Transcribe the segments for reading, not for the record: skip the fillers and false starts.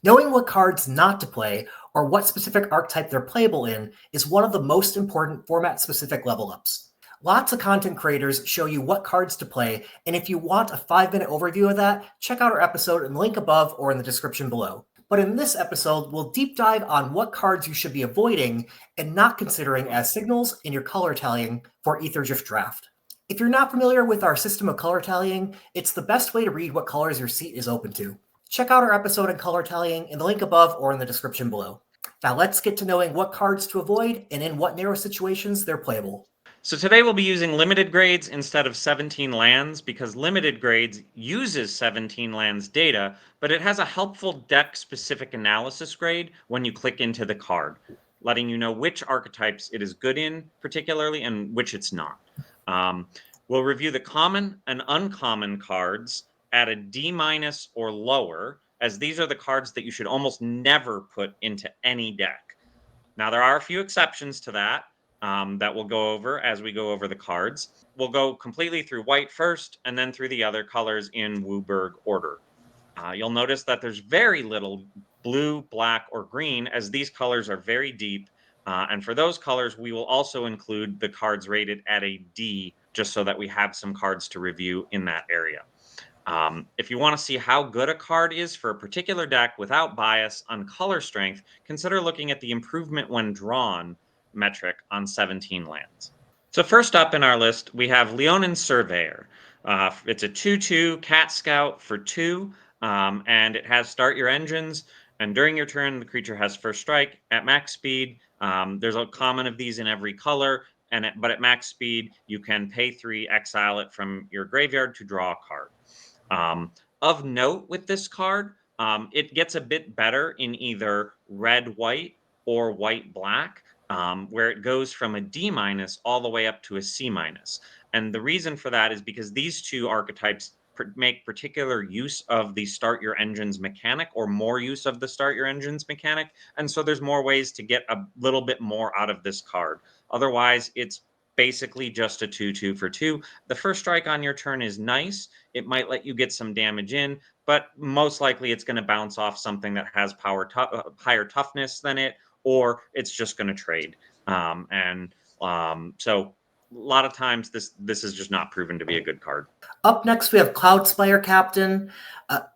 Knowing what cards not to play or what specific archetype they're playable in is one of the most important format-specific level ups. Lots of content creators show you what cards to play, and if you want a 5-minute overview of that, check out our episode in the link above or in the description below. But in this episode, we'll deep dive on what cards you should be avoiding and not considering as signals in your color tallying for Aetherdrift draft. If you're not familiar with our system of color tallying, it's the best way to read what colors your seat is open to. Check out our episode on color tallying in the link above or in the description below. Now let's get to knowing what cards to avoid and in what narrow situations they're playable. So today we'll be using limited grades instead of 17 lands because limited grades uses 17 lands data, but it has a helpful deck-specific analysis grade when you click into the card, letting you know which archetypes it is good in particularly and which it's not. We'll review the common and uncommon cards at a D- or lower, as these are the cards that you should almost never put into any deck. Now, there are a few exceptions to that. That we'll go over as we go over the cards. We'll go completely through white first and then through the other colors in Wooburg order. You'll notice that there's very little blue, black, or green, as these colors are very deep. And for those colors, we will also include the cards rated at a D, just so that we have some cards to review in that area. If you want to see how good a card is for a particular deck without bias on color strength, consider looking at the improvement when drawn metric on 17 lands. So first up in our list, we have Leonin Surveyor. It's a 2/2 Cat Scout for 2, and it has start your engines, and during your turn, the creature has first strike at max speed. There's a common of these in every color, but at max speed, you can pay 3, exile it from your graveyard to draw a card. Of note with this card, it gets a bit better in either red-white or white-black, where it goes from a D- all the way up to a C-. And the reason for that is because these two archetypes make particular use of the start your engines mechanic, or more use of the start your engines mechanic. And so there's more ways to get a little bit more out of this card. Otherwise, it's basically just a 2/2 for 2. The first strike on your turn is nice. It might let you get some damage in, but most likely it's going to bounce off something that has higher toughness than it, or it's just going to trade. So a lot of times this is just not proven to be a good card. Up next, we have Cloudspire Captain.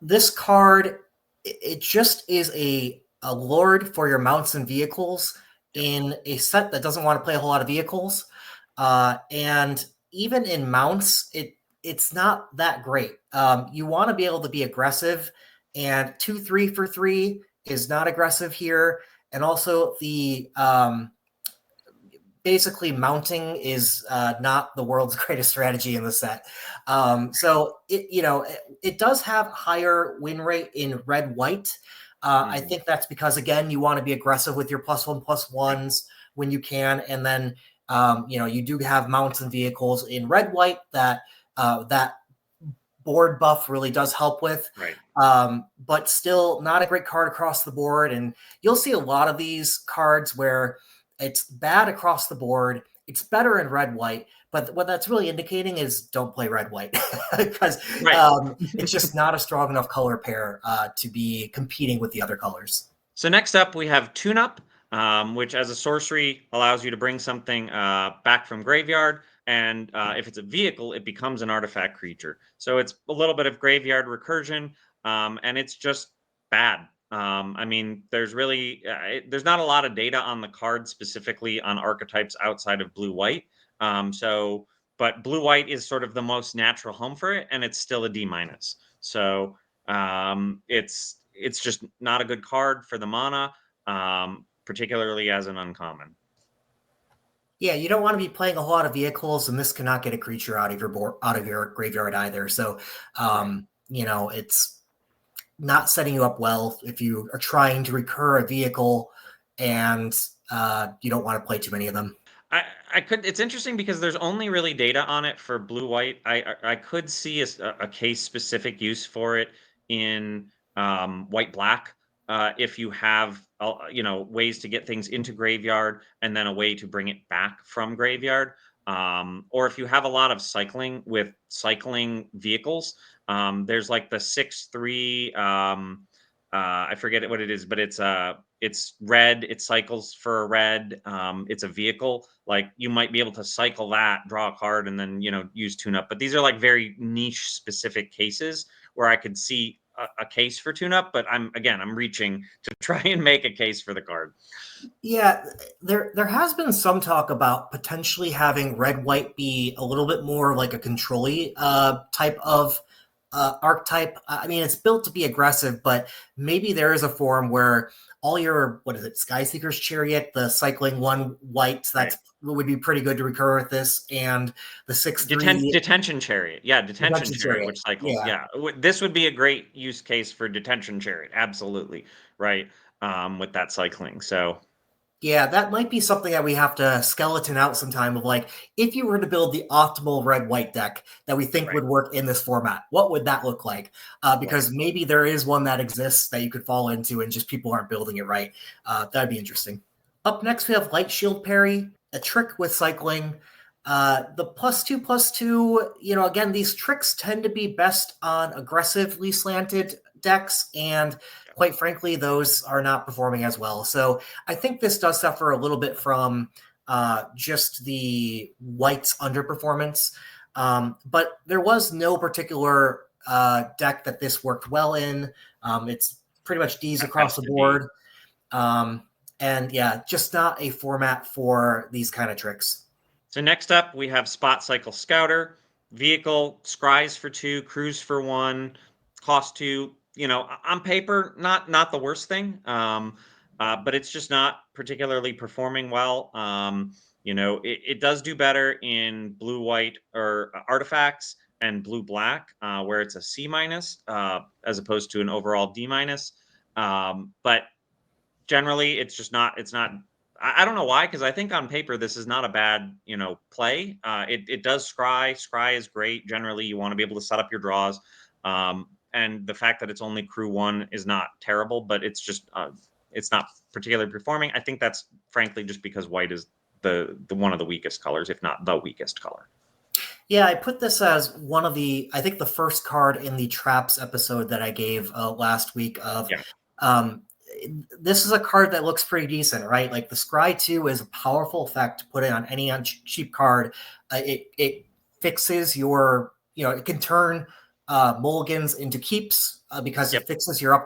This card, it just is a lord for your mounts and vehicles in a set that doesn't want to play a whole lot of vehicles. And even in mounts, it's not that great. You want to be able to be aggressive, and 2/3 for 3 is not aggressive here. And also the basically mounting is not the world's greatest strategy in the set. So it does have higher win rate in red-white. I think that's because, again, you want to be aggressive with your +1/+1s when you can, and then you do have mounts and vehicles in red-white that board buff really does help with. Right. But still not a great card across the board. And you'll see a lot of these cards where it's bad across the board. It's better in red-white, but what that's really indicating is don't play red-white because it's just not a strong enough color pair to be competing with the other colors. So next up, we have Tune Up, which as a sorcery allows you to bring something back from graveyard. And if it's a vehicle, it becomes an artifact creature. So it's a little bit of graveyard recursion, and it's just bad. I mean, there's not a lot of data on the card specifically on archetypes outside of blue-white. But blue-white is sort of the most natural home for it, and it's still a D-. So it's just not a good card for the mana, particularly as an uncommon. Yeah, you don't want to be playing a whole lot of vehicles, and this cannot get a creature out of your graveyard either. So, it's not setting you up well if you are trying to recur a vehicle and you don't want to play too many of them. It's interesting because there's only really data on it for blue-white. I could see a case-specific use for it in white-black. If you have ways to get things into graveyard and then a way to bring it back from graveyard, or if you have a lot of cycling with cycling vehicles, there's like the 6/3 I forget what it is, but it's red. It cycles for a red. It's a vehicle. Like you might be able to cycle that, draw a card, and then use tune up. But these are like very niche specific cases where I could see a case for tune up. But I'm reaching to try and make a case for the card. Yeah, there has been some talk about potentially having red white be a little bit more like a control-y type of archetype. I mean, it's built to be aggressive, but maybe there is a form where all your, what is it, Skyseeker's Chariot, the cycling one white, Right. that's would be pretty good to recur with this, and the 6/3 Detention chariot. Yeah, detention Detention chariot, Chariot. which cycles. Yeah. Yeah, this would be a great use case for detention chariot. Absolutely, right. With that cycling. So Yeah, that might be something that we have to skeleton out sometime of like, if you were to build the optimal red-white deck that we think right, would work in this format, what would that look like? right. Because maybe there is one that exists that you could fall into and just people aren't building it right. That'd be interesting. Up next, we have Light Shield Parry, a trick with cycling. The +2/+2, again, these tricks tend to be best on aggressively slanted decks, and quite frankly, those are not performing as well. So I think this does suffer a little bit from just the white's underperformance. But there was no particular deck that this worked well in. It's pretty much D's At across the best, indeed. board. And yeah, just not a format for these kind of tricks. So next up, we have Spot Cycle Scouter, vehicle, scries for 2, cruise for 1, cost 2. On paper, not the worst thing, but it's just not particularly performing well. It does do better in blue white or artifacts and blue black, where it's a C minus as opposed to an overall D minus. But generally, it's just not. It's not. I don't know why, because I think on paper this is not a bad play. It does scry. Scry is great. Generally, you want to be able to set up your draws. And the fact that it's only crew 1 is not terrible, but it's not particularly performing. I think that's frankly just because white is the one of the weakest colors, if not the weakest color. Yeah, I put this as one of I think the first card in the traps episode that I gave last week of, Yeah. um, this is a card that looks pretty decent, right? Like the Scry 2 is a powerful effect to put it on any cheap card. It fixes your, it can turn mulligans into keeps because Yep. it fixes your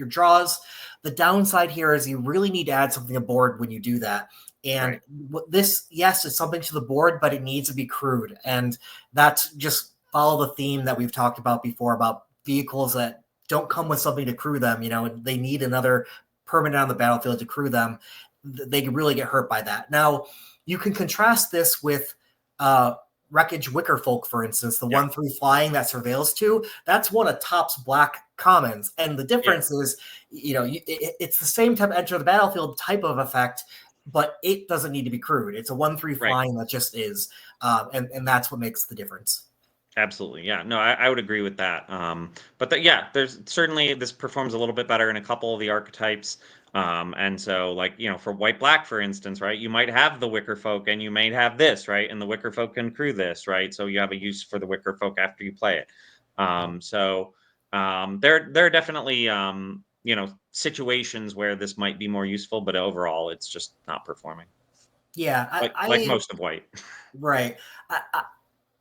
draws. The downside here is you really need to add something aboard when you do that. And this, yes, it's something to the board, but it needs to be crude. And that's just follow the theme that we've talked about before about vehicles that don't come with something to crew them. They need another permanent on the battlefield to crew them. They can really get hurt by that. Now, you can contrast this with Wreckage Wickerfolk, for instance, the 1/3 flying that surveils 2. That's one of Top's black commons. And the difference is, it's the same type of enter the battlefield type of effect, but it doesn't need to be crewed. It's a 1/3 flying that just is. And that's what makes the difference. Absolutely. Yeah. No, I would agree with that. But there's certainly this performs a little bit better in a couple of the archetypes. And so for white black, for instance, right, you might have the Wicker Folk and you may have this, right? And the Wicker Folk can crew this, right? So you have a use for the Wicker Folk after you play it. There are definitely situations where this might be more useful, but overall it's just not performing. Yeah, Like most of white. Right.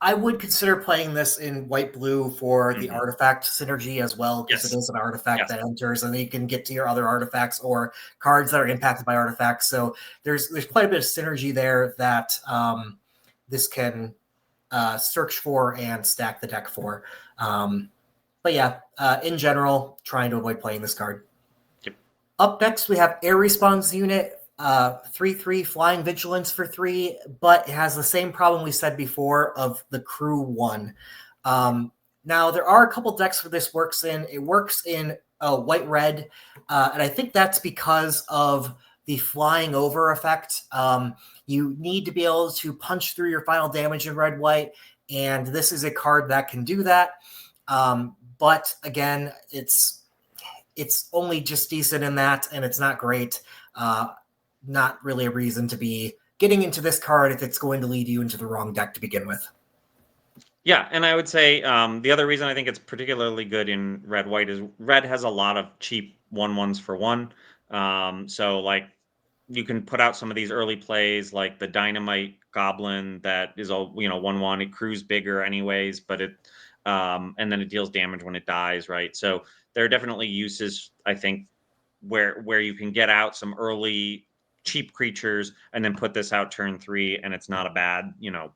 I would consider playing this in white blue for the artifact synergy as well, because it is an artifact that enters, and then you can get to your other artifacts or cards that are impacted by artifacts. So there's quite a bit of synergy there that this can search for and stack the deck for. But yeah, in general, trying to avoid playing this card. Yep. Up next, we have Air Response Unit. 3/3 flying vigilance for 3, but it has the same problem we said before of the crew 1. Now there are a couple decks where this works in. It works in white red, and I think that's because of the flying over effect. You need to be able to punch through your final damage in red white, and this is a card that can do that. But again, it's only just decent in that, and it's not great. Not really a reason to be getting into this card if it's going to lead you into the wrong deck to begin with. Yeah, and I would say the other reason I think it's particularly good in red-white is red has a lot of cheap 1/1s for one. So like you can put out some of these early plays like the Dynamite Goblin that is all 1/1. It crews bigger anyways, but it and then it deals damage when it dies, right? So there are definitely uses, I think, where you can get out some early cheap creatures and then put this out turn 3, and it's not a bad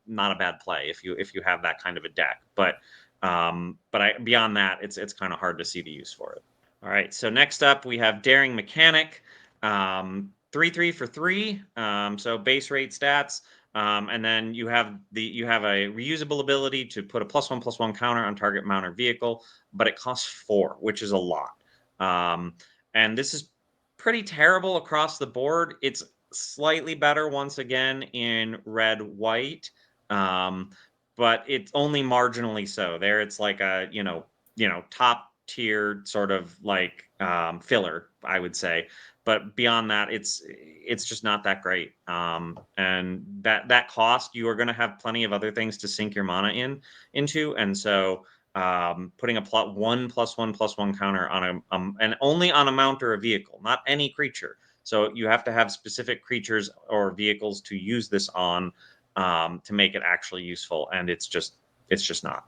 not a bad play if you have that kind of a deck. But beyond that, it's kind of hard to see the use for it. All right, so next up we have Daring Mechanic, 3/3 for 3, so base rate stats, and then you have a reusable ability to put a +1/+1 counter on target mount or vehicle, but it costs 4, which is a lot. And this is pretty terrible across the board. It's slightly better once again in red white, but it's only marginally so. There, it's like a top tiered sort of like filler, I would say. But beyond that, it's just not that great. And that cost, you are going to have plenty of other things to sink your mana into, and so putting a +1/+1/+1 counter on and only on a mount or a vehicle, not any creature. So you have to have specific creatures or vehicles to use this on to make it actually useful, and it's just not.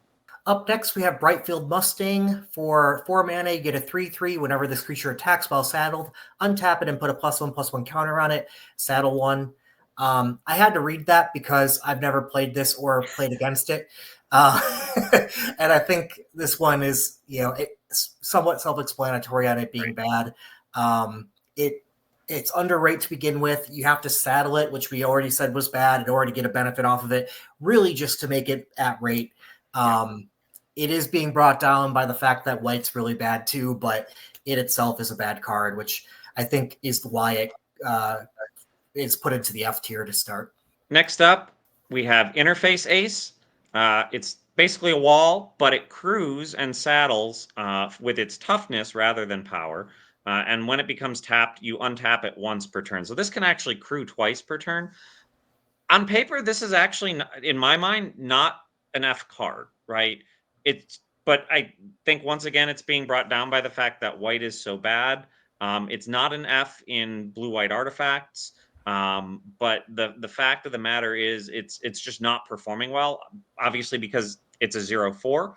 Up next, we have Brightfield Mustang. For 4 mana, you get a 3/3 whenever this creature attacks while saddled. Untap it and put a +1/+1 counter on it. Saddle 1. I had to read that because I've never played this or played against it. Uh, and I think this one is, it's somewhat self-explanatory on it being bad. It's underrated to begin with. You have to saddle it, which we already said was bad, and already get a benefit off of it, really just to make it at rate. It is being brought down by the fact that white's really bad too, but it itself is a bad card, which I think is why it is put into the F tier to start. Next up, we have Interface Ace. It's basically a wall, but it crews and saddles with its toughness rather than power. And when it becomes tapped, you untap it once per turn. So this can actually crew twice per turn. On paper, this is actually, in my mind, not an F card, right? But I think once again, it's being brought down by the fact that white is so bad. It's not an F in blue-white artifacts. But the fact of the matter is it's just not performing well, obviously because it's a 0/4.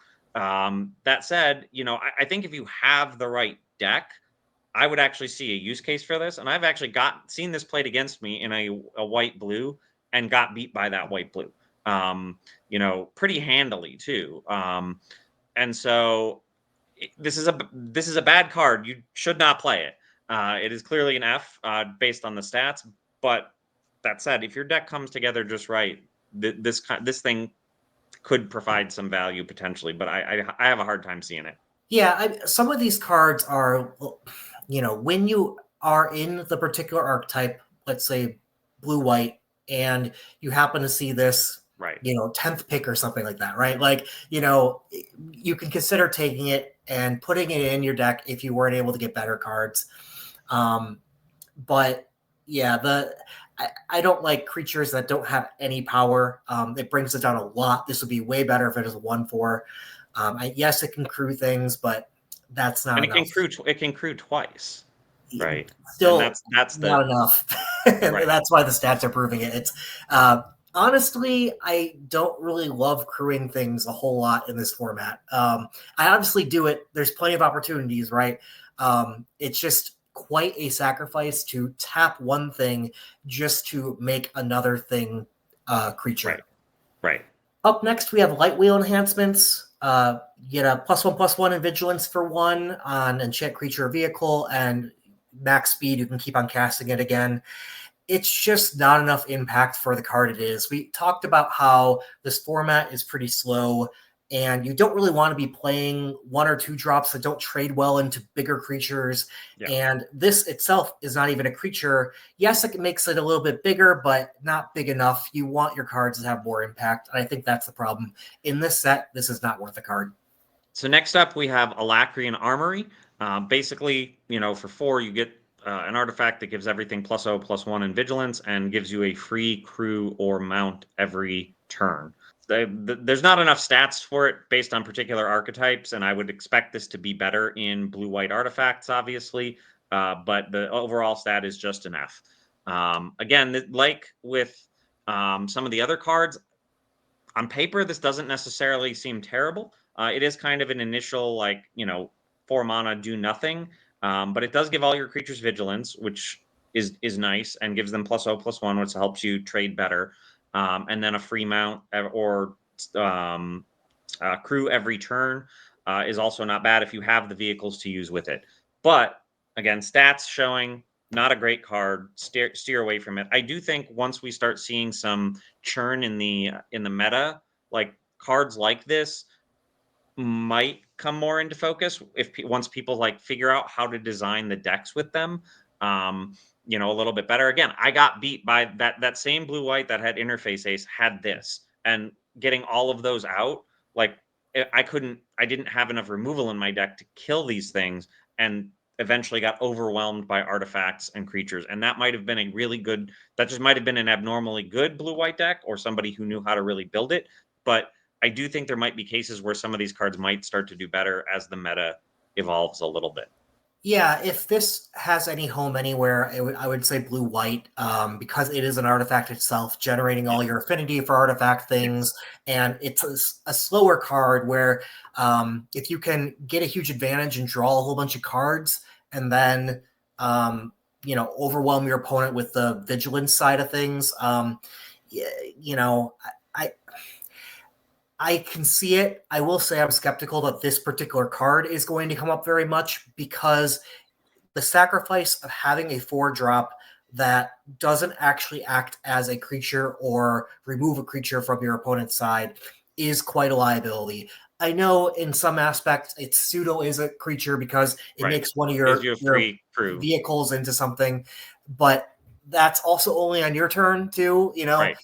That said, I think if you have the right deck, I would actually see a use case for this. And I've actually seen this played against me in a white blue and got beat by that white blue, pretty handily too. And so this is a bad card. You should not play it. It is clearly an F based on the stats. But that said, if your deck comes together just right, this thing could provide some value potentially. But I have a hard time seeing it. Yeah, some of these cards are, when you are in the particular archetype, let's say blue-white, and you happen to see this, right, 10th pick or something like that, right? Like, you can consider taking it and putting it in your deck if you weren't able to get better cards. But yeah, I don't like creatures that don't have any power. It brings it down a lot. This would be way better if it is a 1/4. Yes, it can crew things, but that's not enough. It can crew twice, right? Still, and that's not enough. And right. That's why the stats are proving it. It's honestly, I don't really love crewing things a whole lot in this format. I obviously do it. There's plenty of opportunities, right? It's just quite a sacrifice to tap one thing just to make another thing creature. Right. Up next, we have light wheel enhancements. Get a +1/+1 in vigilance for 1 on enchant creature or vehicle, and max speed. You can keep on casting it again. It's just not enough impact for the card it is. We talked about how this format is pretty slow, and you don't really want to be playing 1 or 2 drops that don't trade well into bigger creatures. Yeah. And this itself is not even a creature. Yes, it makes it a little bit bigger, but not big enough. You want your cards to have more impact, and I think that's the problem. In this set, this is not worth a card. So next up, we have Alacrian Armory. Basically, for 4, you get an artifact that gives everything +0/+1 in vigilance and gives you a free crew or mount every turn. there's not enough stats for it based on particular archetypes, and I would expect this to be better in blue-white artifacts, obviously. But the overall stat is just an F. Again, like with some of the other cards, on paper, this doesn't necessarily seem terrible. It is kind of an initial, like, 4 mana, do nothing. But it does give all your creatures vigilance, which is nice, and gives them +0/+1, which helps you trade better. And then a free mount or crew every turn is also not bad if you have the vehicles to use with it. But again, stats showing not a great card. Steer away from it. I do think once we start seeing some churn in the meta, like cards like this might come more into focus if once people like figure out how to design the decks with them. A little bit better. Again, I got beat by that same blue white that had interface ace had this, and getting all of those out, like I didn't have enough removal in my deck to kill these things, and eventually got overwhelmed by artifacts and creatures. And that might have been that just might have been an abnormally good blue white deck, or somebody who knew how to really build it. But I do think there might be cases where some of these cards might start to do better as the meta evolves a little bit. Yeah, if this has any home anywhere, I would say blue-white, because it is an artifact itself, generating all your affinity for artifact things, and it's a slower card where if you can get a huge advantage and draw a whole bunch of cards, and then overwhelm your opponent with the vigilance side of things, I I can see it. I will say I'm skeptical that this particular card is going to come up very much, because the sacrifice of having a 4-drop that doesn't actually act as a creature or remove a creature from your opponent's side is quite a liability. I know in some aspects it pseudo is a creature because it makes one of Gives your, you a your free crew. vehicles into something, but that's also only on your turn too. Right.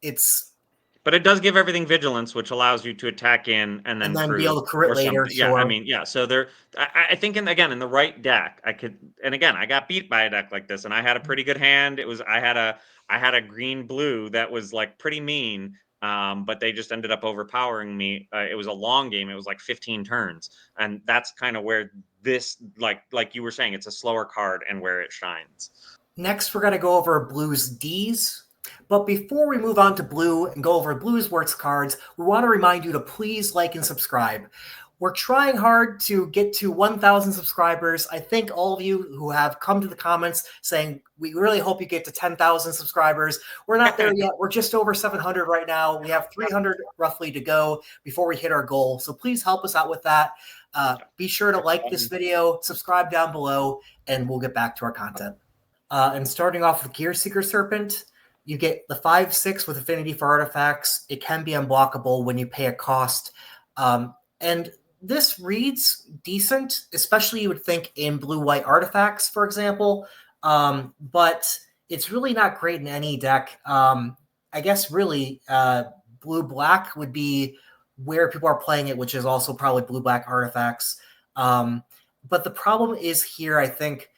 It's But it does give everything vigilance, which allows you to attack in and then be crew able to crit or later. something. Yeah, I Sure. mean, yeah. So I think in the right deck, I could. And again, I got beat by a deck like this, and I had a pretty good hand. I had a green blue that was like pretty mean. But they just ended up overpowering me. It was a long game. It was like 15 turns, and that's kind of where this, like you were saying, it's a slower card and where it shines. Next, we're going to go over Blue's Ds. But before we move on to Blue and go over Blue's works cards, we want to remind you to please like and subscribe. We're trying hard to get to 1,000 subscribers. I thank all of you who have come to the comments saying, we really hope you get to 10,000 subscribers. We're not there yet. We're just over 700 right now. We have 300 roughly to go before we hit our goal. So please help us out with that. Be sure to like this video, subscribe down below, and we'll get back to our content. And starting off with Gear Seeker Serpent, you get the 5/6 with affinity for artifacts. It can be unblockable when you pay a cost. And this reads decent, especially you would think in blue-white artifacts, for example. But it's really not great in any deck. I guess really blue-black would be where people are playing it, which is also probably blue-black artifacts. But the problem is here, I think,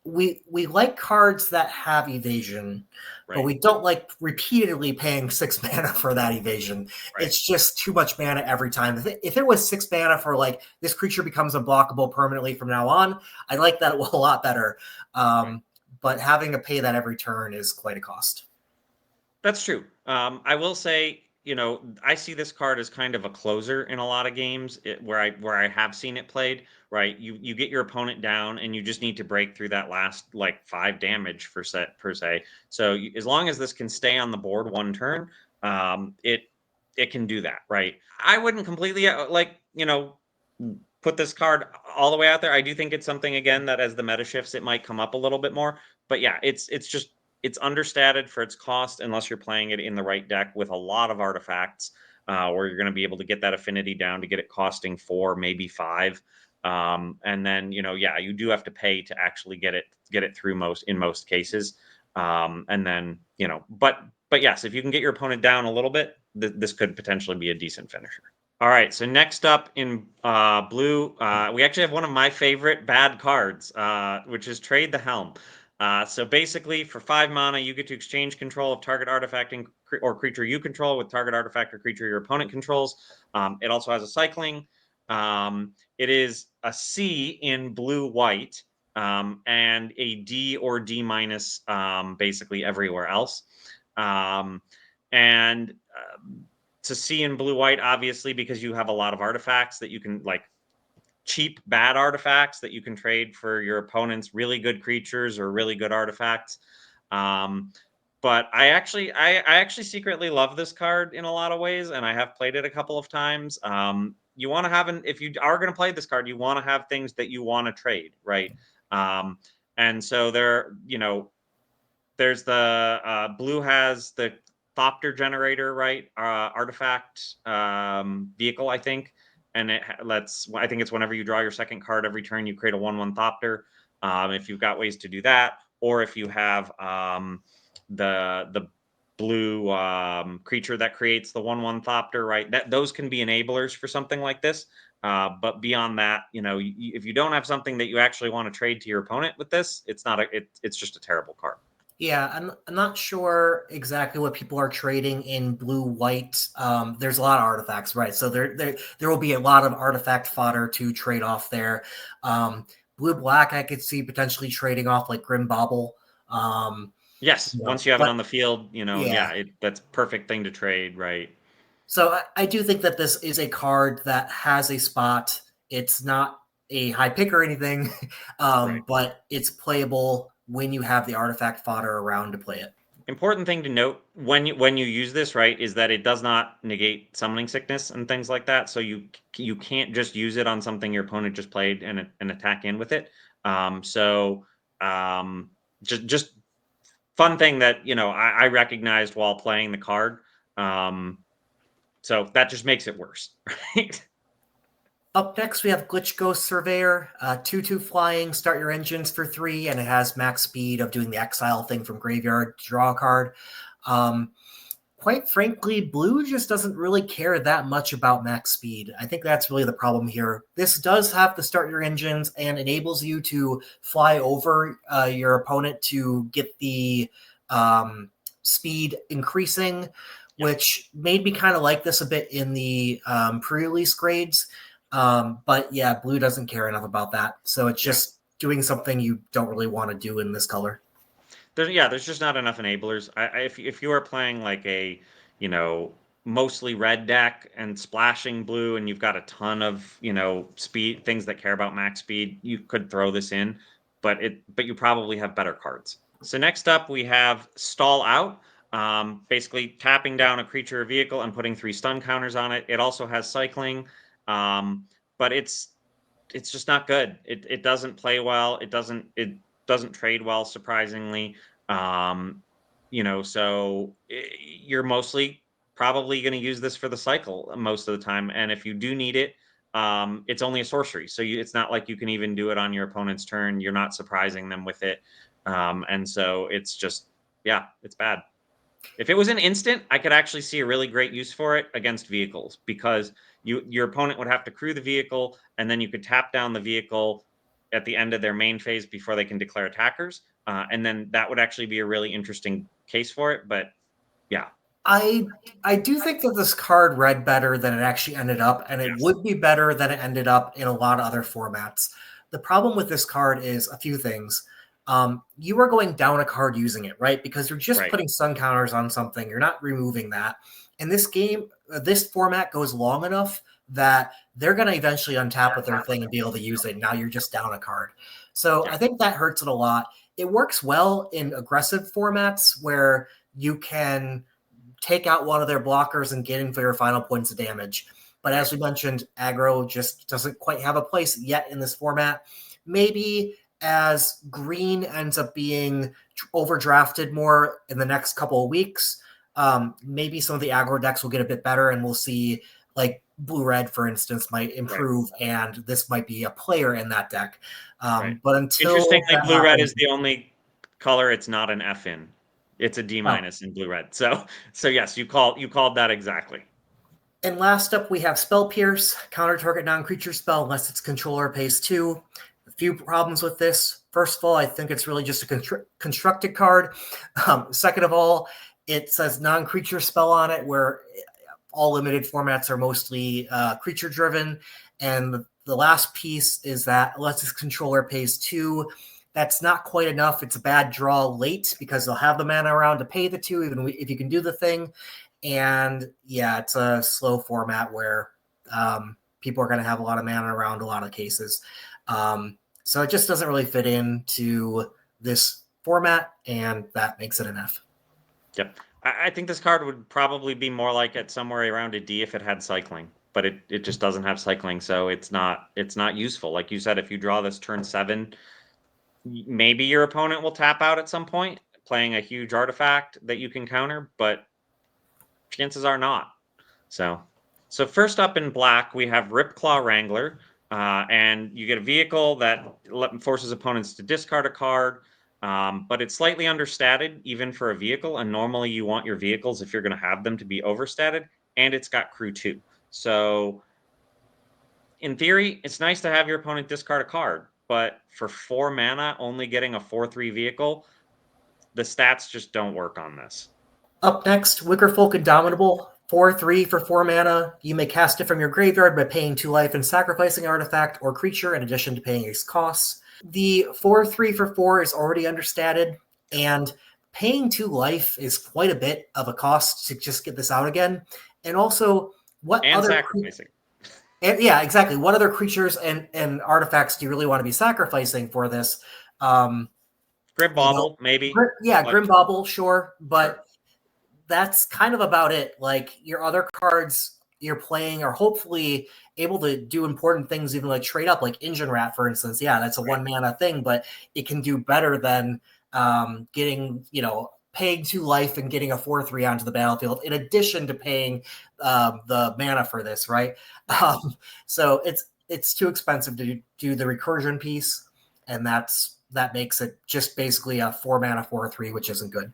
we like cards that have evasion, but we don't like repeatedly paying 6 mana for that evasion. It's just too much mana every time. If it was 6 mana for like this creature becomes unblockable permanently from now on, I like that a lot better. But having to pay that every turn is quite a cost. That's true. I will say, I see this card as kind of a closer in a lot of games where I have seen it played. Right, you get your opponent down, and you just need to break through that last like 5 damage per se. So as long as this can stay on the board 1 turn, it can do that. Right, I wouldn't completely put this card all the way out there. I do think it's something, again, that as the meta shifts, it might come up a little bit more. But yeah, it's understated for its cost unless you're playing it in the right deck with a lot of artifacts, where you're going to be able to get that affinity down to get it costing 4, maybe 5. And then, you do have to pay to actually get it through in most cases. And then, but yes, if you can get your opponent down a little bit, this could potentially be a decent finisher. All right, so next up in blue, we actually have one of my favorite bad cards, which is Trade the Helm. So basically, for 5 mana, you get to exchange control of target artifact or creature you control with target artifact or creature your opponent controls. It also has a cycling. It is a C in blue-white, and a D or D minus basically everywhere else. And it's a C in blue-white, obviously, because you have a lot of artifacts that you can, like, cheap bad artifacts that you can trade for your opponent's really good creatures or really good artifacts. But I actually secretly love this card in a lot of ways, and I have played it a couple of times. You want to have if you are going to play this card, you want to have things that you want to trade, right? And so there's the blue has the Thopter generator, right? Artifact vehicle, I think. And I think it's whenever you draw your second card every turn, you create a 1/1 Thopter. If you've got ways to do that, or if you have the blue creature that creates the 1/1 Thopter, right? Those can be enablers for something like this. But beyond that, if you don't have something that you actually want to trade to your opponent with this, it's just a terrible card. Yeah, I'm not sure exactly what people are trading in blue-white. There's a lot of artifacts, right? So there will be a lot of artifact fodder to trade off there. Blue-black, I could see potentially trading off like Grim Bauble. Yes, once you have it on the field, yeah. that's perfect thing to trade, right? So I do think that this is a card that has a spot. It's not a high pick or anything, Right. but it's playable when you have the artifact fodder around to play it. Important thing to note when you use this, right, is that it does not negate summoning sickness and things like that. So you can't just use it on something your opponent just played and attack in with it. Just fun thing that I recognized while playing the card. So that just makes it worse, right? Up next, we have Glitch Ghost Surveyor, 2/2 flying, start your engines for 3, and it has max speed of doing the exile thing from graveyard to draw a card. Quite frankly, blue just doesn't really care that much about max speed. I think that's really the problem here. This does have to start your engines and enables you to fly over your opponent to get the speed increasing, which made me kind of like this a bit in the pre-release grades. But yeah, blue doesn't care enough about that. So it's just doing something you don't really want to do in this color. There's just not enough enablers. If you are playing like a, mostly red deck and splashing blue, and you've got a ton of, speed things that care about max speed, you could throw this in, but you probably have better cards. So next up we have Stall Out. Basically tapping down a creature or vehicle and putting 3 stun counters on it. It also has cycling, but it's just not good. It doesn't play well. It doesn't trade well, surprisingly. So you're mostly probably going to use this for the cycle most of the time. And if you do need it, it's only a sorcery. So it's not like you can even do it on your opponent's turn. You're not surprising them with it. And so it's just, it's bad. If it was an instant, I could actually see a really great use for it against vehicles, because your opponent would have to crew the vehicle, and then you could tap down the vehicle at the end of their main phase before they can declare attackers. And then that would actually be a really interesting case for it. But yeah. I do think that this card read better than it actually ended up, and it would be better than it ended up in a lot of other formats. The problem with this card is a few things. You are going down a card using it, right? Because you're just putting stun counters on something. You're not removing that. And this game, this format goes long enough that they're going to eventually untap with their thing and be able to use it. Now you're just down a card. So I think that hurts it a lot. It works well in aggressive formats where you can take out one of their blockers and get in for your final points of damage. But as we mentioned, aggro just doesn't quite have a place yet in this format. Maybe as green ends up being overdrafted more in the next couple of weeks, maybe some of the aggro decks will get a bit better, and we'll see like blue-red, for instance, might improve, and this might be a player in that deck. But until interestingly, blue-red is the only color it's not an F in. It's a D- in blue-red. So yes, you called that exactly. And last up, we have Spell Pierce, counter target non-creature spell unless its controller pays 2. A few problems with this. First of all, I think it's really just a constructed card. Second of all, it says non-creature spell on it, where all limited formats are mostly creature driven. And the last piece is that unless its controller pays 2, that's not quite enough. It's a bad draw late because they'll have the mana around to pay the 2, even if you can do the thing. And yeah, it's a slow format where people are going to have a lot of mana around a lot of cases. So it just doesn't really fit into this format, and that makes it an F. Yep. I think this card would probably be more like at somewhere around a D if it had cycling, but it just doesn't have cycling, so it's not useful. Like you said, if you draw this turn 7, maybe your opponent will tap out at some point, playing a huge artifact that you can counter, but chances are not. So first up in black, we have Ripclaw Wrangler, and you get a vehicle that forces opponents to discard a card. But it's slightly understated, even for a vehicle. And normally you want your vehicles, if you're going to have them, to be overstated. And it's got crew 2. So in theory, it's nice to have your opponent discard a card. But for 4 mana, only getting a 4/3 vehicle, the stats just don't work on this. Up next, Wickerfolk Indomitable. 4/3 for 4 mana. You may cast it from your graveyard by paying 2 life and sacrificing an artifact or creature in addition to paying its costs. The 4/3 for 4 is already understated, and paying 2 life is quite a bit of a cost to just get this out again. And also, what and other sacrificing? Yeah, exactly. What other creatures and artifacts do you really want to be sacrificing for this? Grim Bauble, maybe. Yeah, Grim Bauble, sure, but sure. That's kind of about it. Like, your other cards you're playing are hopefully able to do important things, even like trade up, like Engine Rat, for instance. Yeah, that's a 1 mana thing, but it can do better than getting, paying 2 life and getting a 4/3 onto the battlefield, in addition to paying the mana for this, right? So it's too expensive to do the recursion piece, and that makes it just basically a 4 mana 4/3, which isn't good.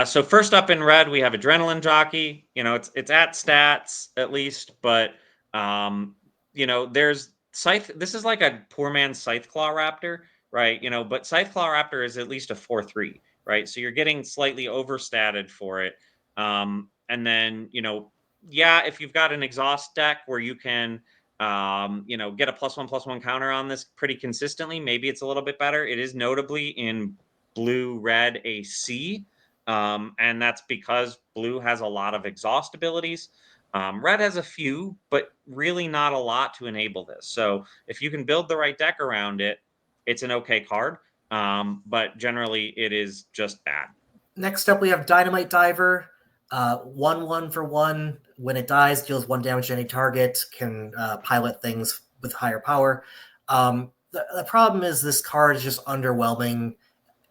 So first up in red, we have Adrenaline Jockey. It's at stats at least, but there's Scythe. This is like a poor man's Scytheclaw Raptor, right? But Scytheclaw Raptor is at least a 4/3, right? So you're getting slightly overstated for it. And then if you've got an exhaust deck where you can get a +1/+1 counter on this pretty consistently, maybe it's a little bit better. It is notably in blue-red AC. And that's because blue has a lot of exhaust abilities. Red has a few, but really not a lot to enable this. So if you can build the right deck around it, it's an okay card. But generally, it is just bad. Next up, we have Dynamite Diver. 1/1 for 1. When it dies, deals 1 damage to any target, can pilot things with higher power. The problem is this card is just underwhelming.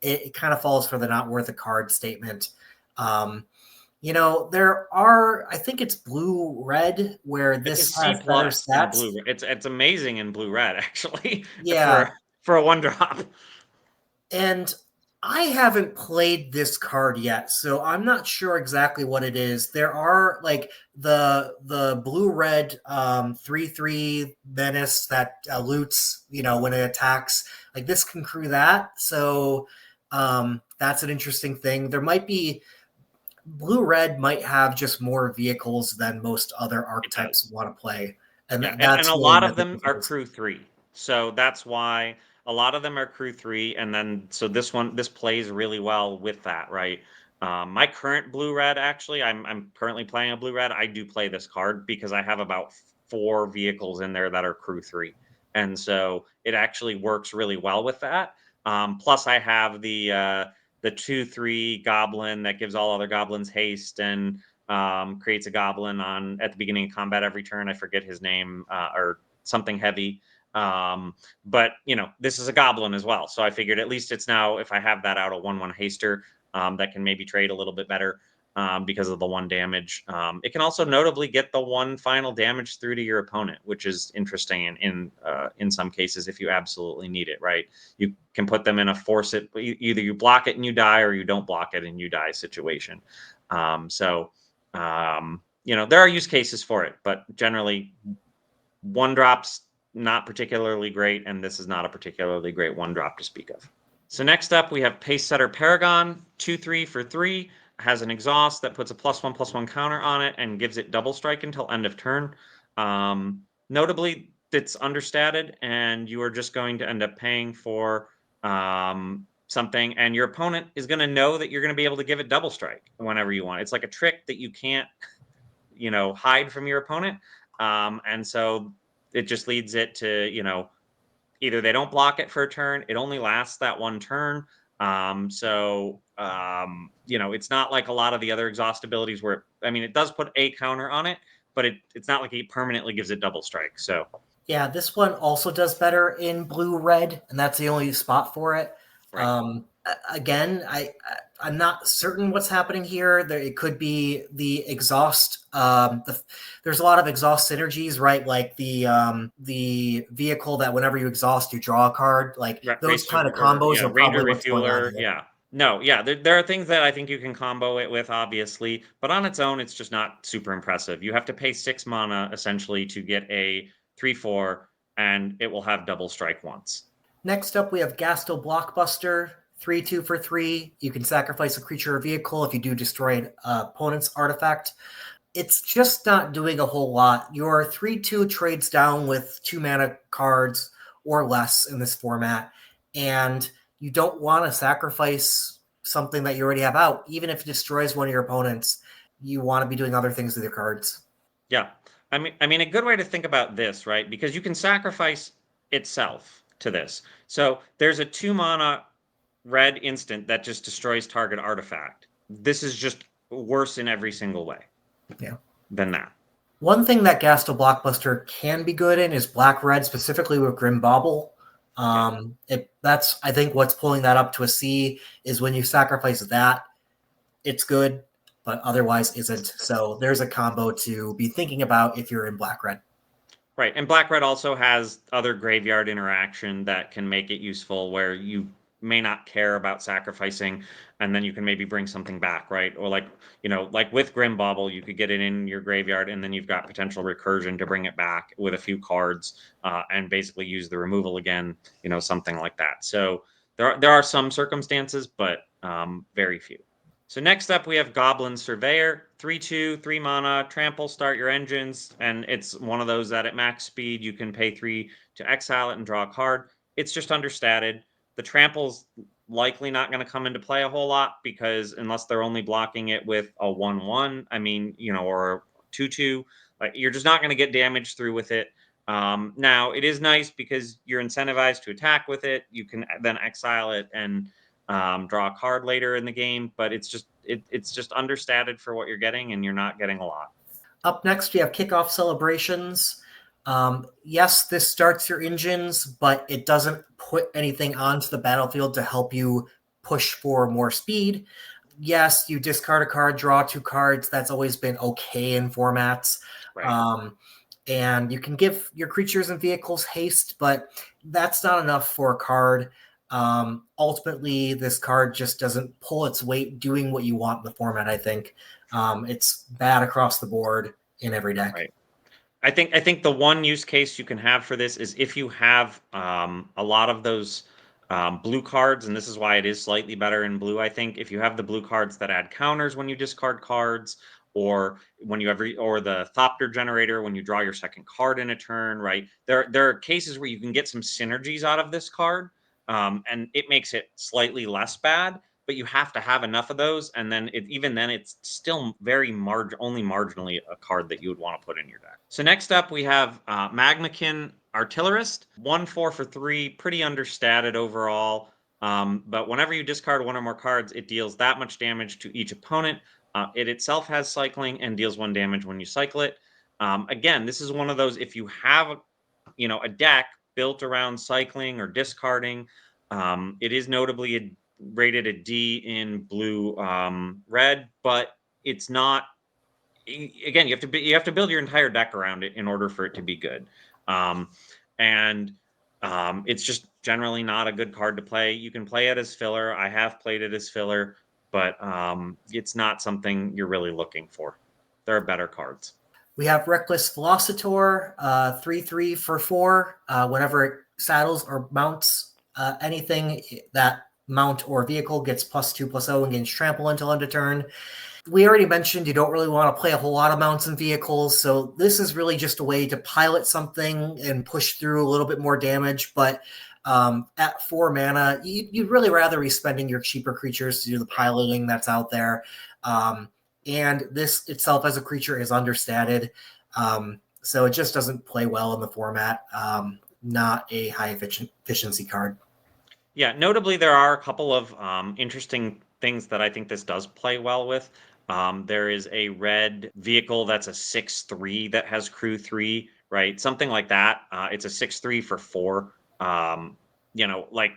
It kind of falls for the not worth a card statement. There are, I think it's blue-red where this has better stats. Blue. It's amazing in blue-red, actually. Yeah. For a 1-drop. And I haven't played this card yet, so I'm not sure exactly what it is. There are like the blue-red 3/3 menace that loots, when it attacks. Like, this can crew that, so that's an interesting thing. There might be blue-red might have just more vehicles than most other archetypes want to play, and and a lot of them are crew 3. So that's why a lot of them are crew 3, and then so this plays really well with that, right? My current blue-red, actually, I'm currently playing a blue-red. I do play this card because I have about 4 vehicles in there that are crew 3, and so it actually works really well with that. Plus, I have the 2/3 goblin that gives all other goblins haste and creates a goblin at the beginning of combat every turn. I forget his name, or something heavy. But this is a goblin as well. So I figured at least it's now, if I have that out, a 1/1 haster that can maybe trade a little bit better because of the 1 damage. It can also notably get the 1 final damage through to your opponent, which is interesting in some cases if you absolutely need it, right? You can put them in a force it, either you block it and you die, or you don't block it and you die situation. There are use cases for it, but generally 1-drops not particularly great, and this is not a particularly great 1-drop to speak of. So next up, we have Pace Setter Paragon, 2/3 for 3, has an exhaust that puts a +1/+1 counter on it and gives it double strike until end of turn. Notably, it's understated, and you are just going to end up paying for something, and your opponent is going to know that you're going to be able to give it double strike whenever you want. It's like a trick that you can't, hide from your opponent, and so it just leads it to, either they don't block it for a turn, it only lasts that one turn. It's not like a lot of the other exhaust abilities where, it does put a counter on it, but it's not like it permanently gives it double strike. So, Yeah, this one also does better in blue-red, and that's the only spot for it. right. Again, I'm not certain what's happening here. It could be the exhaust. There's a lot of exhaust synergies, right? Like the vehicle that whenever you exhaust, you draw a card. Like those kind of combos are Ranger probably what's going on Refueler. here. Yeah. No, yeah, there are things that I think you can combo it with, obviously, but on its own, it's just not super impressive. You have to pay 6 mana essentially to get a 3/4, and it will have double strike once. Next up, we have Gastel Blockbuster, 3/2 for 3. You can sacrifice a creature or vehicle if you do destroy an opponent's artifact. It's just not doing a whole lot. Your 3/2 trades down with 2 mana cards or less in this format, and you don't want to sacrifice something that you already have out. Even if it destroys one of your opponents, you want to be doing other things with your cards. Yeah. A good way to think about this, right? Because you can sacrifice itself to this. So there's a 2 mana red instant that just destroys target artifact. This is just worse in every single way. Yeah. Than that. One thing that Gastel Blockbuster can be good in is black-red, specifically with Grim Bauble. That's, I think, what's pulling that up to a C is when you sacrifice that, it's good, but otherwise isn't. So there's a combo to be thinking about if you're in black-red. Right, and black-red also has other graveyard interaction that can make it useful where you may not care about sacrificing, and then you can maybe bring something back, right? Or like with Grim Bauble, you could get it in your graveyard, and then you've got potential recursion to bring it back with a few cards, and basically use the removal again, something like that. So there are some circumstances, but very few. So next up, we have Goblin Surveyor, 3/2, 3 mana, trample, start your engines, and it's one of those that at max speed you can pay 3 to exile it and draw a card. It's just understated. The trample's likely not going to come into play a whole lot because unless they're only blocking it with a 1/1, or a 2/2, you're just not going to get damage through with it. Now, it is nice because you're incentivized to attack with it. You can then exile it and draw a card later in the game, but it's just understated for what you're getting, and you're not getting a lot. Up next, we have Kickoff Celebrations. Yes, this starts your engines, but it doesn't put anything onto the battlefield to help you push for more speed. Yes, you discard a card, draw 2 cards. That's always been okay in formats. Right. And you can give your creatures and vehicles haste, but that's not enough for a card. Ultimately, this card just doesn't pull its weight doing what you want in the format, I think. It's bad across the board in every deck. Right. I think the one use case you can have for this is if you have a lot of those blue cards, and this is why it is slightly better in blue. I think if you have the blue cards that add counters when you discard cards, or or the Thopter generator when you draw your second card in a turn, right? There are cases where you can get some synergies out of this card, and it makes it slightly less bad. But you have to have enough of those, and then even then it's still very only marginally a card that you would want to put in your deck. So next up we have Magmakin Artillerist, 1/4 for 3, pretty understated overall. But whenever you discard one or more cards, it deals that much damage to each opponent. It itself has cycling and deals 1 damage when you cycle it. Again, this is one of those, if you have a deck built around cycling or discarding, it is notably rated a D in blue red, but it's not. Again, you have to build your entire deck around it in order for it to be good. And it's just generally not a good card to play. You can play it as filler. I have played it as filler, but it's not something you're really looking for. There are better cards. We have Reckless Velocitor, 3/3 for 4. Whenever it saddles or mounts anything that mount or vehicle gets +2/+0 and gains trample until end of turn. We already mentioned you don't really want to play a whole lot of mounts and vehicles, so this is really just a way to pilot something and push through a little bit more damage. But at 4 mana, you'd really rather be spending your cheaper creatures to do the piloting that's out there. And this itself as a creature is understated, so it just doesn't play well in the format. Not a high efficiency card. Yeah, notably, there are a couple of interesting things that I think this does play well with. There is a red vehicle that's a 6/3 that has crew 3, right? Something like that. It's a 6/3 for 4. Like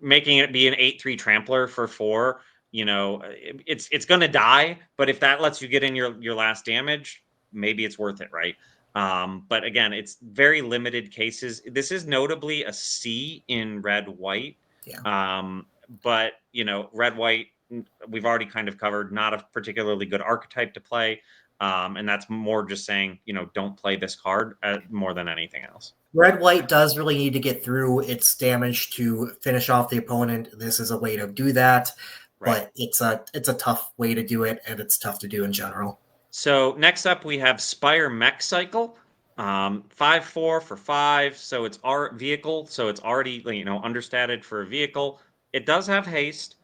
making it be an 8/3 trampler for 4. It's going to die, but if that lets you get in your last damage, maybe it's worth it, right? But again, it's very limited cases. This is notably a C in red white. Yeah. But red white, we've already kind of covered, not a particularly good archetype to play. And that's more just saying, don't play this card more than anything else. Red white does really need to get through its damage to finish off the opponent. This is a way to do that, Right. but it's a tough way to do it, and it's tough to do in general. So next up, we have Spire Mech Cycle, 5/4 for 5. So it's our vehicle. So it's already understated for a vehicle. It does have haste.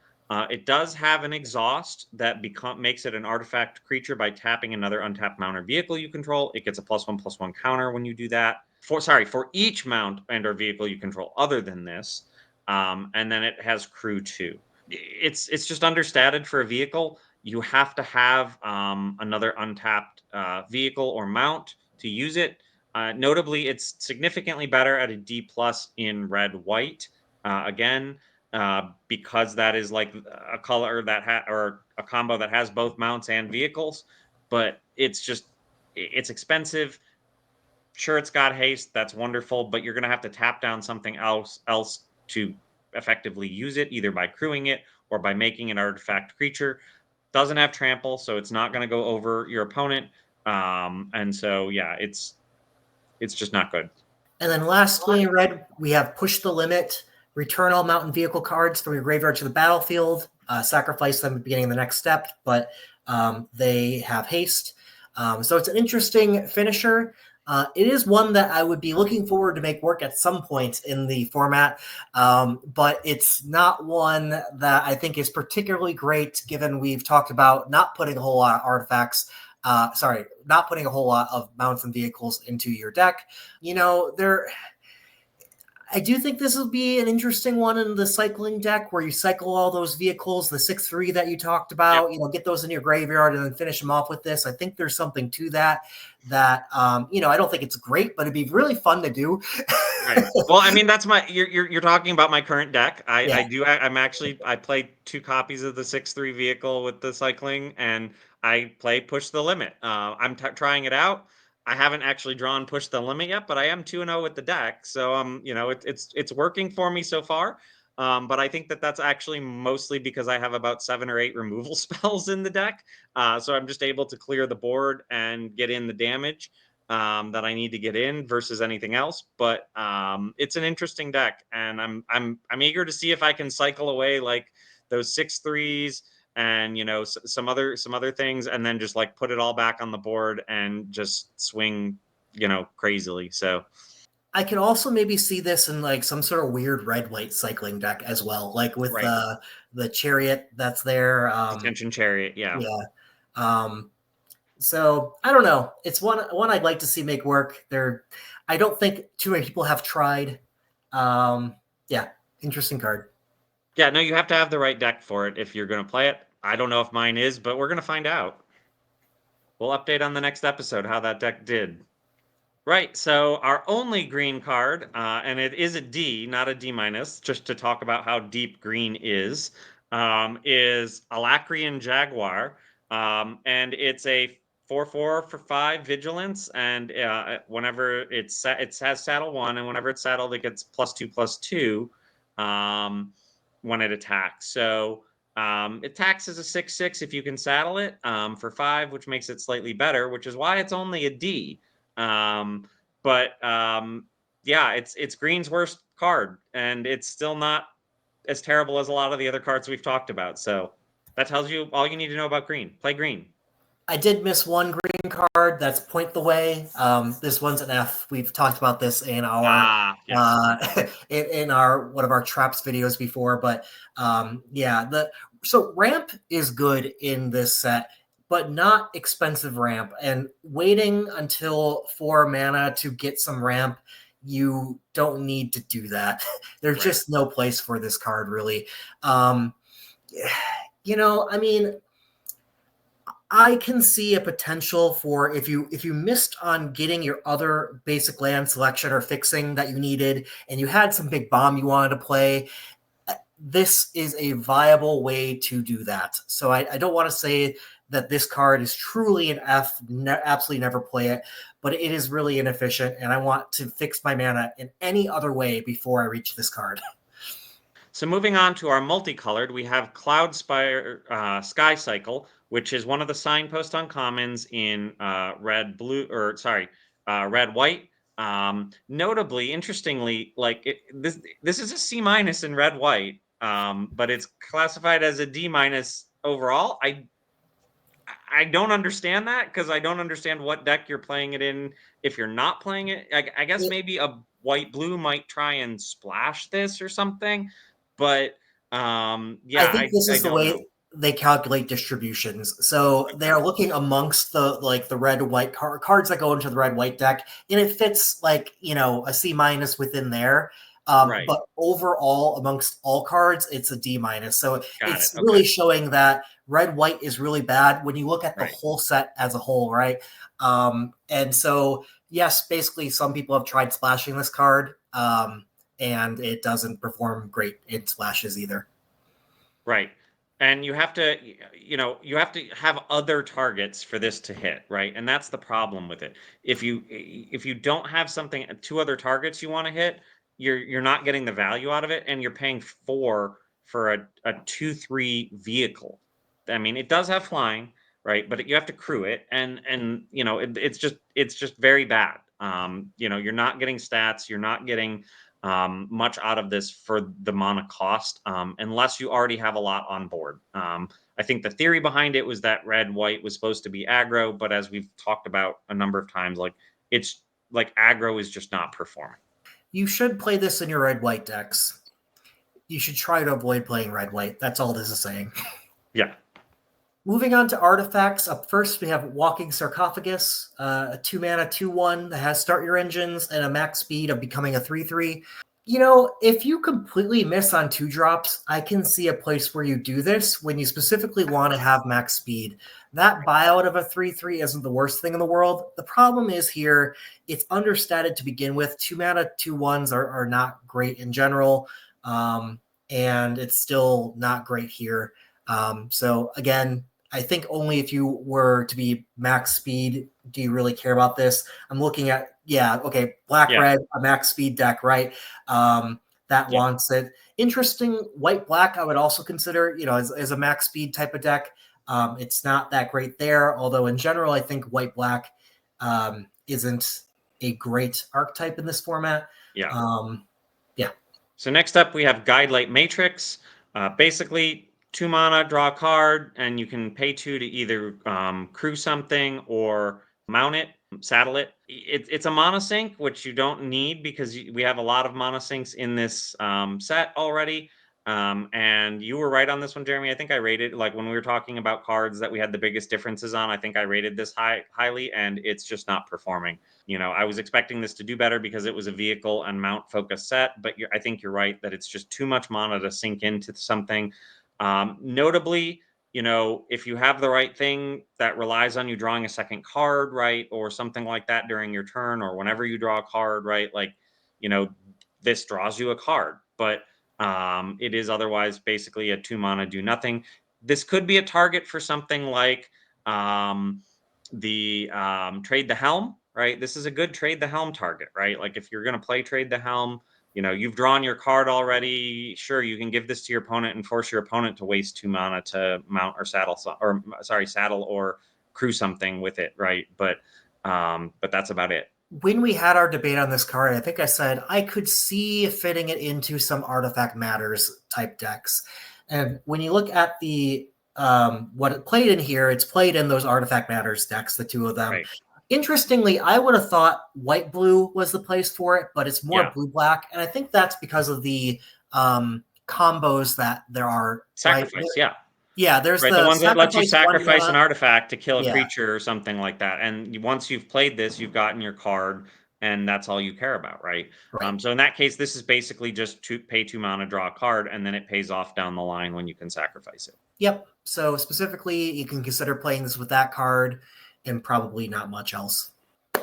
It does have an exhaust that makes it an artifact creature by tapping another untapped mount or vehicle you control. It gets a +1/+1 counter when you do that. For each mount and or vehicle you control other than this. And then it has crew 2. It's just understated for a vehicle. You have to have another untapped vehicle or mount to use it. Notably, it's significantly better at a D+ in red white. Again, because that is like a color that or a combo that has both mounts and vehicles, but it's expensive. Sure, it's got haste, that's wonderful, but you're going to have to tap down something else to effectively use it, either by crewing it or by making an artifact creature. Doesn't have trample, so it's not going to go over your opponent. And so yeah, it's just not good. And then lastly, in red, we have Push the Limit. Return all mountain vehicle cards from your graveyard to the battlefield. Sacrifice them at the beginning of the next step, but they have haste. So it's an interesting finisher. It is one that I would be looking forward to make work at some point in the format, but it's not one that I think is particularly great, given we've talked about not putting a whole lot of artifacts. Not putting a whole lot of mounts and vehicles into your deck. I do think this will be an interesting one in the cycling deck where you cycle all those vehicles, the 6/3 that you talked about, Yep. Get those in your graveyard and then finish them off with this. I think there's something to that, I don't think it's great, but it'd be really fun to do. Right. Well, I mean, that's you're talking about my current deck. Yeah. I play 2 copies of the 6/3 vehicle with the cycling, and I play Push the Limit. I'm trying it out. I haven't actually drawn Push the Limit yet, but I am 2-0 with the deck, so it's working for me so far. But I think that's actually mostly because I have about 7 or 8 removal spells in the deck, so I'm just able to clear the board and get in the damage that I need to get in versus anything else. But it's an interesting deck, and I'm eager to see if I can cycle away like those 6/3s and some other things, and then just like put it all back on the board and just swing crazily. So I could also maybe see this in like some sort of weird red white cycling deck as well, like with right, the chariot that's there. Detention Chariot, yeah. Yeah. So I don't know. It's one I'd like to see make work. I don't think too many people have tried. Yeah, interesting card. Yeah, no, you have to have the right deck for it if you're going to play it. I don't know if mine is, but we're going to find out. We'll update on the next episode how that deck did. Right, so our only green card, and it is a D, not a D-, just to talk about how deep green is Alacrian Jaguar. And it's a 4/4 for 5 vigilance, and whenever it has saddle 1, and whenever it's saddled, it gets +2/+2 when it attacks. So it attacks as a 6/6 if you can saddle it for 5, which makes it slightly better, which is why it's only a D. But yeah, it's green's worst card, and it's still not as terrible as a lot of the other cards we've talked about. So that tells you all you need to know about green. Play green. I did miss one green card. That's Point the Way. This one's an F. We've talked about this in our Yes. in our one of our traps videos before, but yeah, so ramp is good in this set, but not expensive ramp. And waiting until 4 mana to get some ramp, you don't need to do that. There's Right. just no place for this card, really. Um, I mean, I can see a potential for if you missed on getting your other basic land selection or fixing that you needed, and you had some big bomb you wanted to play. This is a viable way to do that. So I don't want to say that this card is truly an F, absolutely never play it, but it is really inefficient, and I want to fix my mana in any other way before I reach this card. So moving on to our multicolored, we have Cloud Spire Sky Cycle, which is one of the signpost uncommons in red white. Notably, interestingly, like this is a C minus in red white, but it's classified as a D minus overall. I don't understand that because I don't understand what deck you're playing it in if you're not playing it. I guess maybe a white blue might try and splash this or something, but I yeah, think this I is the don't know. way they calculate distributions. So they are looking amongst the red white cards that go into the red white deck, and it fits a C minus within there. Right. But overall, amongst all cards, it's a D minus. So Got it. it's Okay. really showing that red white is really bad when you look at the Right. whole set as a whole, right? And so yes, basically, some people have tried splashing this card, and it doesn't perform great in splashes either. Right. And you have to, you have to have other targets for this to hit, right? And that's the problem with it. If you don't have something, two other targets you want to hit, you're not getting the value out of it, and you're paying 4 for a 2/3 vehicle. I mean, it does have flying, right? But you have to crew it, and it's just very bad. You're not getting stats, you're not getting much out of this for the mana cost, unless you already have a lot on board. I think the theory behind it was that red white was supposed to be aggro, but as we've talked about a number of times, like it's like aggro is just not performing. You should play this in your red white decks. You should try to avoid playing red white. That's all this is saying. Yeah. Moving on to artifacts. Up first, we have Walking Sarcophagus, a 2 mana 2/1 that has start your engines and a max speed of becoming a 3/3. If you completely miss on 2 drops, I can see a place where you do this when you specifically want to have max speed. That buyout of a 3/3 isn't the worst thing in the world. The problem is here, it's understated to begin with. 2 mana 2/1s are not great in general, and it's still not great here. So again, I think only if you were to be max speed do you really care about this. I'm looking at, okay, black Yeah. red, a max speed deck, right? That Yeah. wants it. Interesting, white black I would also consider, as a max speed type of deck. It's not that great there, although in general I think white black isn't a great archetype in this format. Yeah. Yeah. So next up, we have Guidelight Matrix. Basically, 2 mana, draw a card, and you can pay 2 to either crew something or mount it, saddle it. It's a mana sink, which you don't need because we have a lot of mana sinks in this set already. And you were right on this one, Jeremy. I think I rated, like when we were talking about cards that we had the biggest differences on, I think I rated this highly, and it's just not performing. I was expecting this to do better because it was a vehicle and mount focus set, but I think you're right that it's just too much mana to sink into something. Notably, if you have the right thing that relies on you drawing a second card, right, or something like that during your turn, or whenever you draw a card, right, like, this draws you a card, but it is otherwise basically a 2 mana do nothing. This could be a target for something like the Trade the Helm, right? This is a good Trade the Helm target, right? Like if you're going to play Trade the Helm, you've drawn your card already. Sure, you can give this to your opponent and force your opponent to waste 2 mana to mount or saddle, saddle or crew something with it, right? But that's about it. When we had our debate on this card, I think I said I could see fitting it into some artifact matters type decks. And when you look at the what it played in here, it's played in those artifact matters decks, the two of them. Right. Interestingly, I would have thought white blue was the place for it, but it's more Yeah. blue black, and I think that's because of the combos that there are. Right? Sacrifice. Yeah. Yeah, there's Right, the the ones that let you sacrifice one sacrifice an mana. artifact to kill a Yeah, creature or something like that. And once you've played this, you've gotten your card, and that's all you care about, right? right. So in that case, this is basically just to pay 2 mana, draw a card, and then it pays off down the line when you can sacrifice it. Yep. So specifically, you can consider playing this with that card and probably not much else.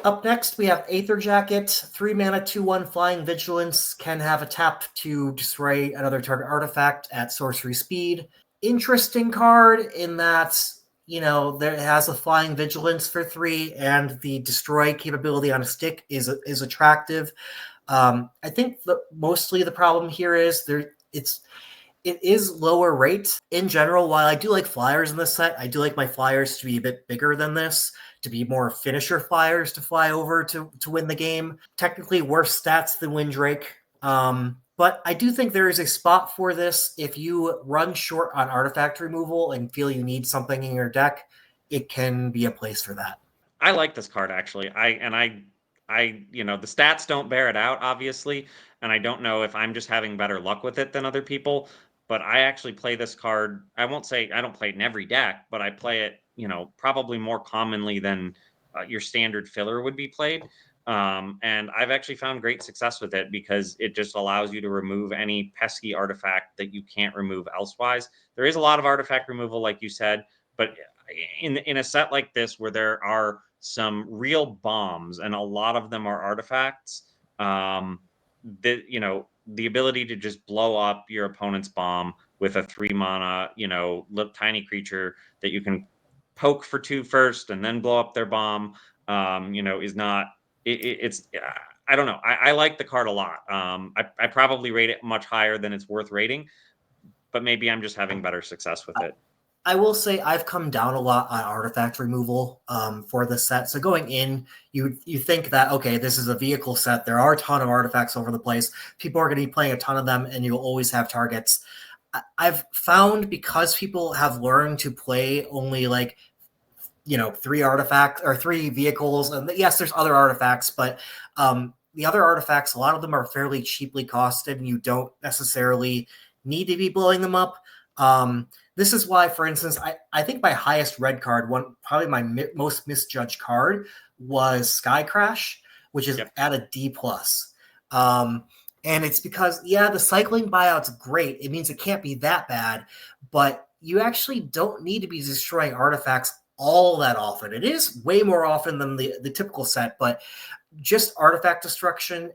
Up next, we have Aether Jacket. 3 mana, 2/1 Flying Vigilance. Can have a tap to destroy another target artifact at sorcery speed. Interesting card in that, there has a Flying Vigilance for 3, and the destroy capability on a stick is attractive. I think mostly the problem here is it is lower rate in general. While I do like flyers in this set, I do like my flyers to be a bit bigger than this, to be more finisher flyers to fly over to win the game. Technically worse stats than Windrake. But I do think there is a spot for this. If you run short on artifact removal and feel you need something in your deck, it can be a place for that. I like this card actually. The stats don't bear it out, obviously, and I don't know if I'm just having better luck with it than other people. But I actually play this card. I won't say I don't play it in every deck, but I play it, probably more commonly than your standard filler would be played. And I've actually found great success with it because it just allows you to remove any pesky artifact that you can't remove elsewise. There is a lot of artifact removal, like you said, but in a set like this where there are some real bombs and a lot of them are artifacts, the ability to just blow up your opponent's bomb with a 3 mana, tiny creature that you can poke for 2 first and then blow up their bomb, is not. It's. I don't know. I like the card a lot. I probably rate it much higher than it's worth rating, but maybe I'm just having better success with it. I will say I've come down a lot on artifact removal for this set. So going in, you think that, okay, this is a vehicle set. There are a ton of artifacts over the place. People are going to be playing a ton of them, and you'll always have targets. I've found because people have learned to play only 3 artifacts or 3 vehicles, and yes, there's other artifacts, but the other artifacts, a lot of them are fairly cheaply costed, and you don't necessarily need to be blowing them up. This is why, for instance, I think my highest red card, probably my most misjudged card, was Sky Crash, which is at a D+. And it's because, the cycling buyout's great. It means it can't be that bad, but you actually don't need to be destroying artifacts all that often. It is way more often than the typical set, but just artifact destruction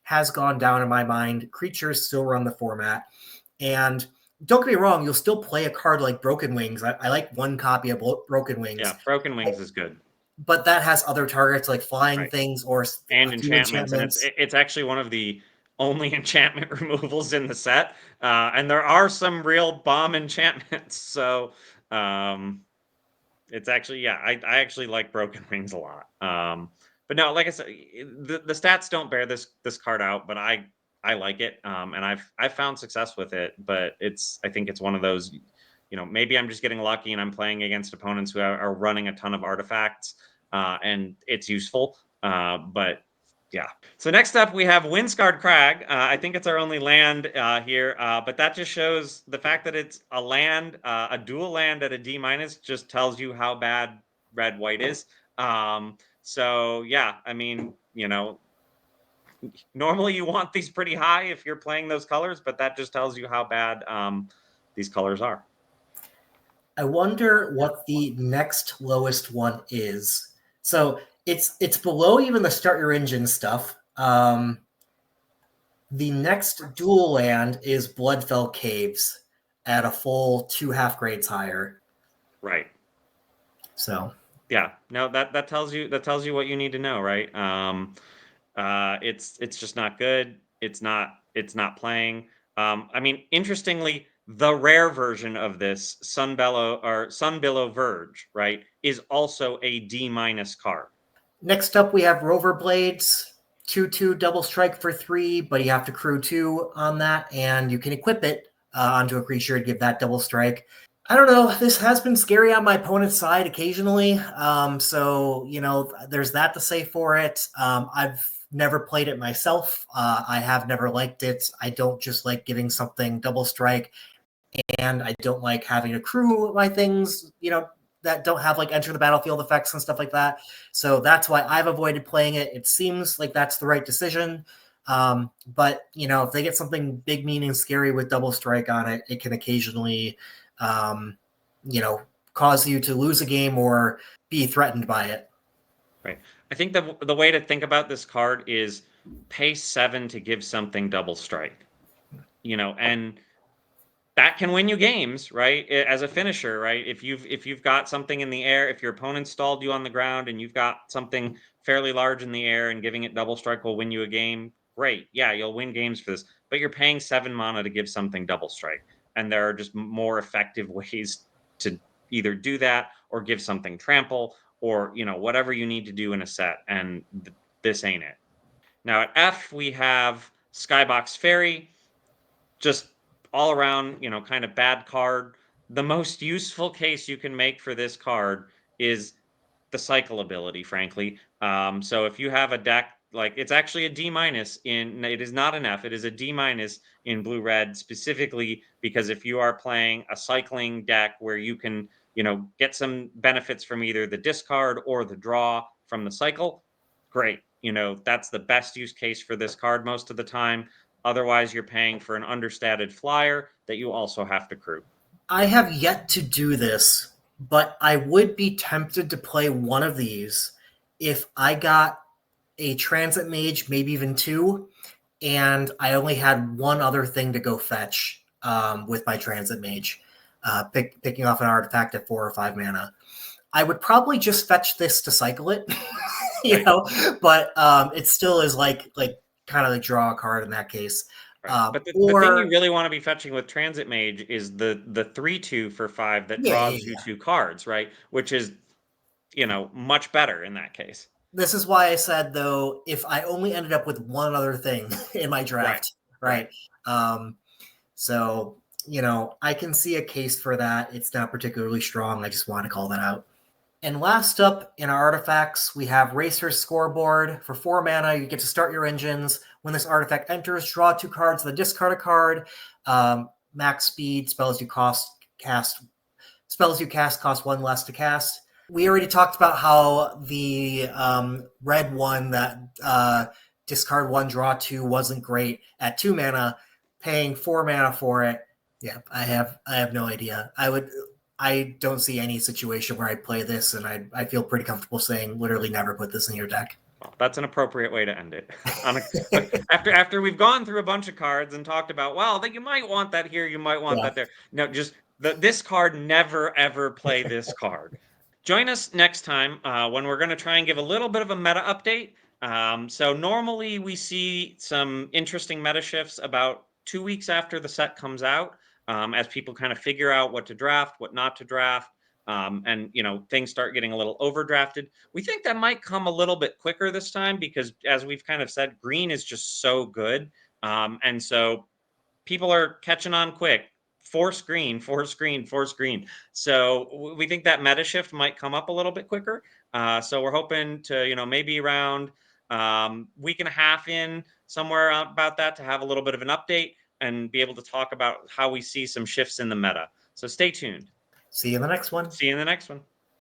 has gone down in my mind. Creatures still run the format, and don't get me wrong, you'll still play a card like Broken Wings. I like one copy of Broken Wings. Yeah, Broken Wings is good. But that has other targets like flying things or and a few enchantments. And it's actually one of the only enchantment removals in the set. And there are some real bomb enchantments. So it's actually, I actually like Broken Wings a lot. But no, like I said, the stats don't bear this card out, but I like it, and I've found success with it. But I think it's one of those, maybe I'm just getting lucky and I'm playing against opponents who are running a ton of artifacts, and it's useful. But yeah. So next up we have Windscarred Crag. I think it's our only land here, but that just shows the fact that it's a land, a dual land at a D- just tells you how bad red white is. So yeah, I mean, normally you want these pretty high if you're playing those colors, but that just tells you how bad these colors are. I wonder what the next lowest one is. So it's below even the start your engine stuff. The next dual land is Bloodfell Caves at a full 2 half grades higher. Right. So yeah, no, that tells you what you need to know, right? It's just not good. It's not playing. I mean, interestingly, the rare version of this, Sunbillow Verge, right, is also a D- card. Next up, we have Rover Blades. 2/2 double strike for 3, but you have to crew 2 on that, and you can equip it onto a creature to give that double strike. I don't know. This has been scary on my opponent's side occasionally. So, there's that to say for it. I've never played it myself. I have never liked it. I don't just like giving something double strike, and I don't like having to crew my things, that don't have like enter the battlefield effects and stuff like that. So that's why I've avoided playing it. It seems like that's the right decision. But if they get something big, meaning scary with double strike on it, it can occasionally, um, cause you to lose a game or be threatened by it. Right. I think the way to think about this card is pay 7 to give something double strike. And that can win you games, right? As a finisher, right? If you've got something in the air, if your opponent stalled you on the ground and you've got something fairly large in the air and giving it double strike will win you a game, great. Yeah, you'll win games for this. But you're paying 7 mana to give something double strike. And there are just more effective ways to either do that or give something trample or, whatever you need to do in a set. And this ain't it. Now at F, we have Skybox Fairy. Just all around, kind of bad card. The most useful case you can make for this card is the cycle ability, frankly. So if you have a deck, like it's actually a D minus it is not an F, it is a D minus in blue red, specifically because if you are playing a cycling deck where you can, get some benefits from either the discard or the draw from the cycle, great. That's the best use case for this card most of the time. Otherwise, you're paying for an understated flyer that you also have to crew. I have yet to do this, but I would be tempted to play one of these if I got a transit mage, maybe even 2, and I only had one other thing to go fetch with my transit mage, picking off an artifact at 4 or 5 mana. I would probably just fetch this to cycle it, Right. But it still is like kind of like draw a card in that case. Right. But the thing you really want to be fetching with Transit Mage is the 3/2 for 5 that draws you 2 cards, right? Which is, much better in that case. This is why I said, though, if I only ended up with one other thing in my draft, right? So, I can see a case for that. It's not particularly strong. I just want to call that out. And last up in our artifacts, we have Racer's Scoreboard. For 4 mana, you get to start your engines. When this artifact enters, draw 2 cards, then discard a card. Max speed, spells you cast cost 1 less to cast. We already talked about how the red one that discard 1, draw 2 wasn't great at 2 mana. Paying 4 mana for it, yeah, I have no idea. I don't see any situation where I'd play this, and I feel pretty comfortable saying literally never put this in your deck. Well, that's an appropriate way to end it. after we've gone through a bunch of cards and talked about, well, that you might want that here, you might want that there. No, just this card, never ever play this card. Join us next time when we're going to try and give a little bit of a meta update. So normally we see some interesting meta shifts about 2 weeks after the set comes out, as people kind of figure out what to draft, what not to draft. And things start getting a little overdrafted. We think that might come a little bit quicker this time because, as we've kind of said, green is just so good, and so people are catching on quick. Force green, force green, force green. So we think that meta shift might come up a little bit quicker. So we're hoping to maybe around week and a half in somewhere about that to have a little bit of an update and be able to talk about how we see some shifts in the meta. So stay tuned. See you in the next one. See you in the next one.